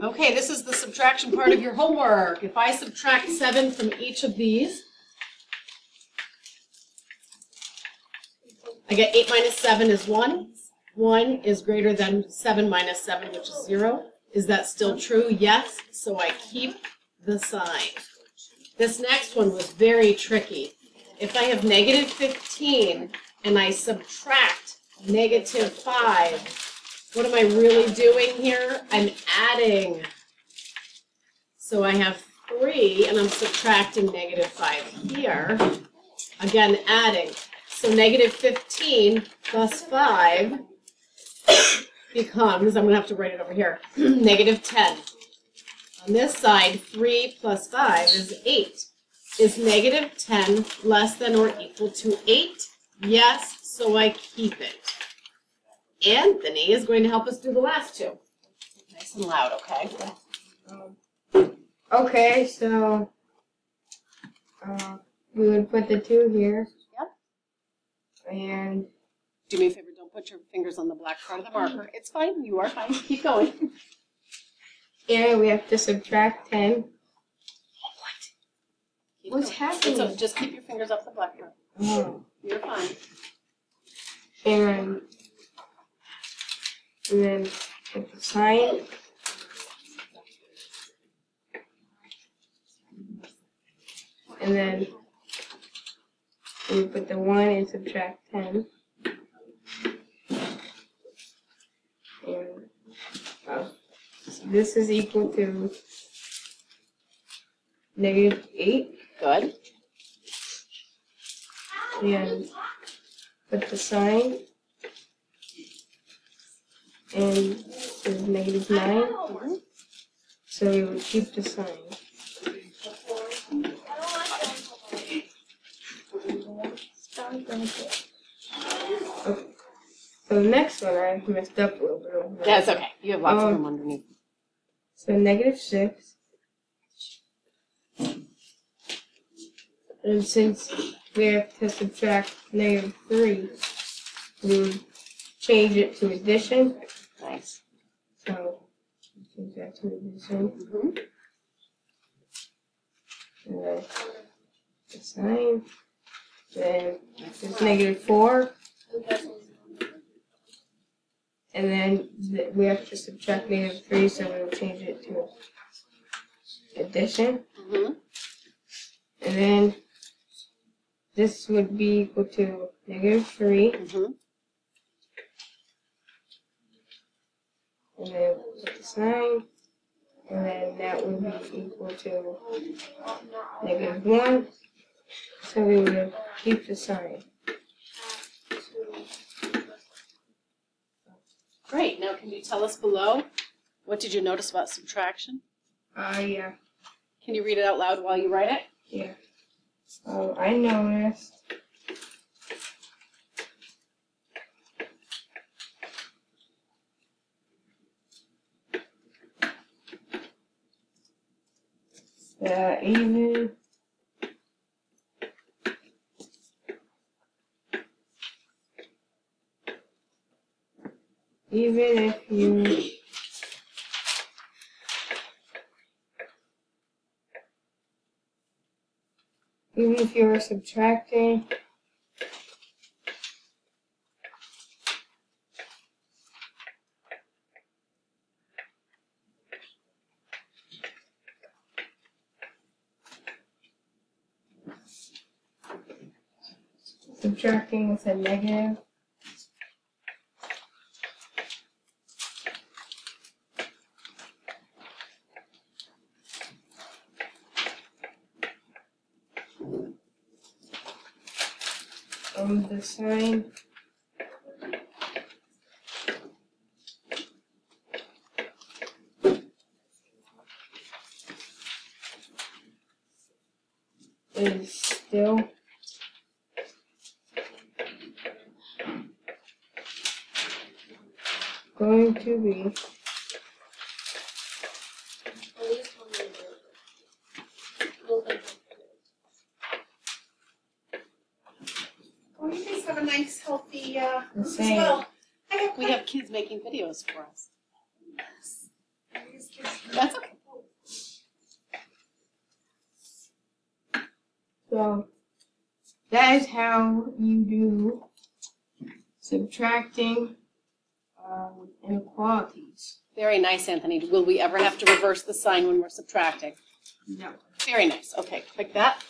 Okay, this is the subtraction part of your homework. If I subtract 7 from each of these, I get 8 minus 7 is 1. 1 is greater than 7 minus 7, which is 0. Is that still true? Yes. So I keep the sign. This next one was very tricky. If I have negative 15 and I subtract negative 5, what am I really doing here? I'm adding. So I have 3 and I'm subtracting negative 5 here. Again, adding. So negative 15 plus 5 becomes, I'm going to have to write it over here, negative 10. On this side, 3 plus 5 is 8. Is negative 10 less than or equal to 8? Yes, so I keep it. Anthony is going to help us do the last two. Nice and loud, okay? Okay, so we would put the 2 here. Yep. And do me a favor, don't put your fingers on the black part of the marker. It's fine, you are fine. Keep going. and we have to subtract 10. What's going. happening? So just keep your fingers off the black part. Oh. You're fine. And then put the sign. And then we put the 1 and subtract 10. And so this is equal to negative 8. Good. And put the sign. And this is negative 9. Mm-hmm. So we would keep the sign. Okay. So the next one I messed up a little bit over. That's okay. You have lots of room underneath. So negative 6. And since we have to subtract negative 3, we would change it to addition. Nice. So change that to addition. Mm-hmm. And then the sign. Then it's negative 4. And then we have to subtract negative 3, so we'll change it to addition. Mm-hmm. And then this would be equal to negative 3. Mm-hmm. And then put the sign. And then that would be equal to negative 1. So we would keep the sign. Great. Now can you tell us below, what did you notice about subtraction? Yeah. Can you read it out loud while you write it? Yeah. I noticed that even if you were subtracting with a negative, the sign is still going to be Oh, you guys have a nice, healthy the as same. well. We have kids making videos for us. These kids So that is how you do subtracting with inequalities. Very nice, Anthony. Will we ever have to reverse the sign when we're subtracting? No. Very nice. Okay, click that.